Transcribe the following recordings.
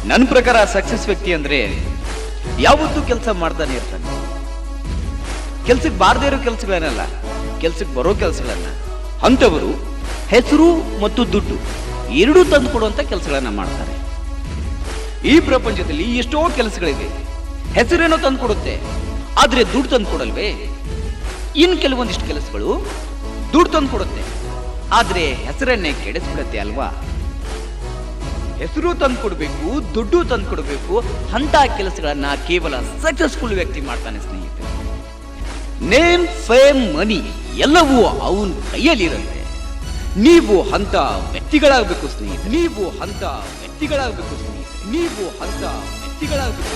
ನನ್ನ ಪ್ರಕಾರ ಸಕ್ಸಸ್ ವ್ಯಕ್ತಿ ಅಂದ್ರೆ ಯಾವತ್ತೂ ಕೆಲಸ ಮಾಡ್ತಾನೆ ಇರ್ತಾನೆ. ಕೆಲ್ಸಕ್ಕೆ ಬಾರದೇ ಇರೋ ಕೆಲಸಗಳನ್ನಲ್ಲ, ಕೆಲ್ಸಕ್ಕೆ ಬರೋ ಕೆಲಸಗಳನ್ನ. ಅಂಥವರು ಹೆಸರು ಮತ್ತು ದುಡ್ಡು ಎರಡೂ ತಂದು ಕೊಡುವಂತ ಕೆಲಸಗಳನ್ನ ಮಾಡ್ತಾರೆ. ಈ ಪ್ರಪಂಚದಲ್ಲಿ ಎಷ್ಟೋ ಕೆಲಸಗಳಿವೆ. ಹೆಸರೇನೋ ತಂದು ಕೊಡುತ್ತೆ, ಆದ್ರೆ ದುಡ್ಡು ತಂದು ಕೊಡಲ್ವೇ? ಇನ್ ಕೆಲವೊಂದಿಷ್ಟು ಕೆಲಸಗಳು ದುಡ್ಡು ತಂದು ಕೊಡುತ್ತೆ, ಆದ್ರೆ ಹೆಸರನ್ನೇ ಕೆಡಿಸ್ಬಿಡುತ್ತೆ ಅಲ್ವಾ? ಹೆಸರು ತಂದು ಕೊಡ್ಬೇಕು, ದುಡ್ಡು ತಂದು ಕೊಡ್ಬೇಕು ಅಂತ ಕೆಲಸಗಳನ್ನ ಕೇವಲ ಸಕ್ಸಸ್ಫುಲ್ ವ್ಯಕ್ತಿ ಮಾಡ್ತಾನೆ ಸ್ನೇಹಿತರೆ. ನೇಮ್, ಫೇಮ್, ಮನಿ ಎಲ್ಲವೂ ಅವನ ಕೈಯಲ್ಲಿರುತ್ತೆ. ನೀವು ಅಂತ ವ್ಯಕ್ತಿಗಳಾಗಬೇಕು ಸ್ನೇಹಿತರೆ. ನೀವು ಅಂತ ವ್ಯಕ್ತಿಗಳಾಗಬೇಕು ಸ್ನೇಹಿತರೆ. ನೀವು ಅಂತ ವ್ಯಕ್ತಿಗಳಾಗಬೇಕು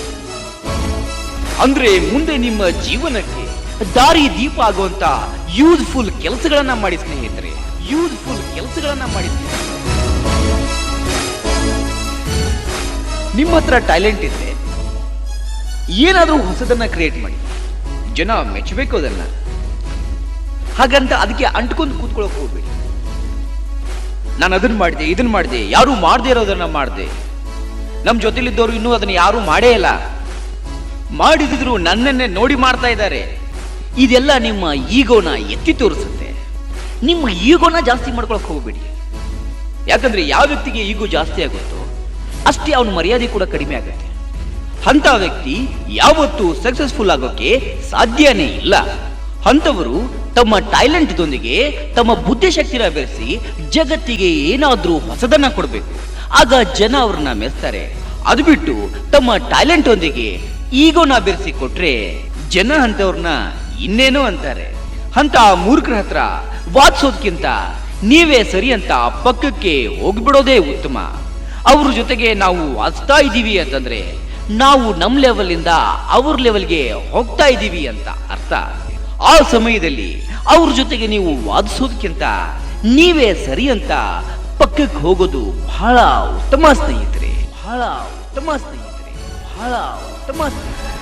ಅಂದ್ರೆ ಮುಂದೆ ನಿಮ್ಮ ಜೀವನಕ್ಕೆ ದಾರಿ ದೀಪ ಆಗುವಂತ ಯೂಸ್ಫುಲ್ ಕೆಲಸಗಳನ್ನ ಮಾಡಿ ಸ್ನೇಹಿತರೆ. ಯೂಸ್ಫುಲ್ ಕೆಲಸಗಳನ್ನ ಮಾಡಿ ಸ್ನೇಹಿತರೆ. ನಿಮ್ಮ ಹತ್ರ ಟ್ಯಾಲೆಂಟ್ ಇದೆ, ಏನಾದ್ರೂ ಹೊಸದನ್ನ ಕ್ರಿಯೇಟ್ ಮಾಡಿ, ಜನ ಮೆಚ್ಚಬೇಕು ಅದನ್ನ. ಹಾಗಂತ ಅದಕ್ಕೆ ಅಂಟ್ಕೊಂಡು ಕೂತ್ಕೊಳ್ಳೋಕೆ ಹೋಗ್ಬೇಡಿ. ನಾನು ಅದನ್ನ ಮಾಡಿದೆ, ಇದನ್ನ ಮಾಡಿದೆ, ಯಾರು ಮಾಡದೇ ಇರೋದನ್ನ ಮಾಡಿದೆ. ನಮ್ಮ ಜೊತೆಲಿದ್ದವರು ಇನ್ನೂ ಅದನ್ನ ಯಾರು ಮಾಡೇ ಇಲ್ಲ, ಮಾಡಿದ್ರು ನನ್ನನ್ನೇ ನೋಡಿ ಮಾಡ್ತಾ ಇದ್ದಾರೆ. ಇದೆಲ್ಲ ನಿಮ್ಮ ಈಗೋನ ಎತ್ತಿ ತೋರಿಸುತ್ತೆ. ನಿಮ್ಮ ಈಗೋನ ಜಾಸ್ತಿ ಮಾಡ್ಕೊಳಕ್ ಹೋಗ್ಬೇಡಿ. ಯಾಕಂದ್ರೆ ಯಾವ ವ್ಯಕ್ತಿಗೆ ಈಗೋ ಜಾಸ್ತಿ ಆಗುತ್ತೋ ಅಷ್ಟೇ ಅವನ ಮರ್ಯಾದೆ ಕೂಡ ಕಡಿಮೆ ಆಗುತ್ತೆ. ಅಂತ ವ್ಯಕ್ತಿ ಯಾವತ್ತೂ ಸಕ್ಸಸ್ಫುಲ್ ಆಗೋಕೆ ಸಾಧ್ಯನೇ ಇಲ್ಲ. ಅಂತವರು ತಮ್ಮ ಟ್ಯಾಲೆಂಟ್ದೊಂದಿಗೆ ತಮ್ಮ ಬುದ್ಧಿಶಕ್ತಿನ ಬೆರೆಸಿ ಜಗತ್ತಿಗೆ ಏನಾದ್ರೂ ಹೊಸದನ್ನ ಕೊಡಬೇಕು. ಆಗ ಜನ ಅವ್ರನ್ನ ಮೆಚ್ತಾರೆ. ಅದು ಬಿಟ್ಟು ತಮ್ಮ ಟ್ಯಾಲೆಂಟ್ ಒಂದಿಗೆ ಈಗೋನ ಬೆರೆಸಿ ಕೊಟ್ರೆ ಜನ ಅಂತವ್ರನ್ನ ಇನ್ನೇನೋ ಅಂತಾರೆ. ಅಂತ ಮೂರ್ಖರ ಹತ್ರ ವಾದಿಸೋದ್ಕಿಂತ ನೀವೇ ಸರಿ ಅಂತ ಪಕ್ಕಕ್ಕೆ ಹೋಗ್ಬಿಡೋದೇ ಉತ್ತಮ. ಅವ್ರ ಜೊತೆಗೆ ನಾವು ವಾದಿಸ್ತಾ ಇದ್ದೀವಿ ಅಂತಂದ್ರೆ ನಾವು ನಮ್ಮ ಲೆವೆಲ್ ಇಂದ ಅವ್ರ ಲೆವೆಲ್ಗೆ ಹೋಗ್ತಾ ಇದ್ದೀವಿ ಅಂತ ಅರ್ಥ. ಆ ಸಮಯದಲ್ಲಿ ಅವ್ರ ಜೊತೆಗೆ ನೀವು ವಾದಿಸೋದಕ್ಕಿಂತ ನೀವೇ ಸರಿ ಅಂತ ಪಕ್ಕಕ್ಕೆ ಹೋಗೋದು ಬಹಳ ಉತ್ತಮ ಸ್ನೇಹಿತರೆ. ಬಹಳ ಉತ್ತಮ ಸ್ನೇಹಿತರೆ. ಬಹಳ ಉತ್ತಮ ಸ್ನೇಹಿತರೆ.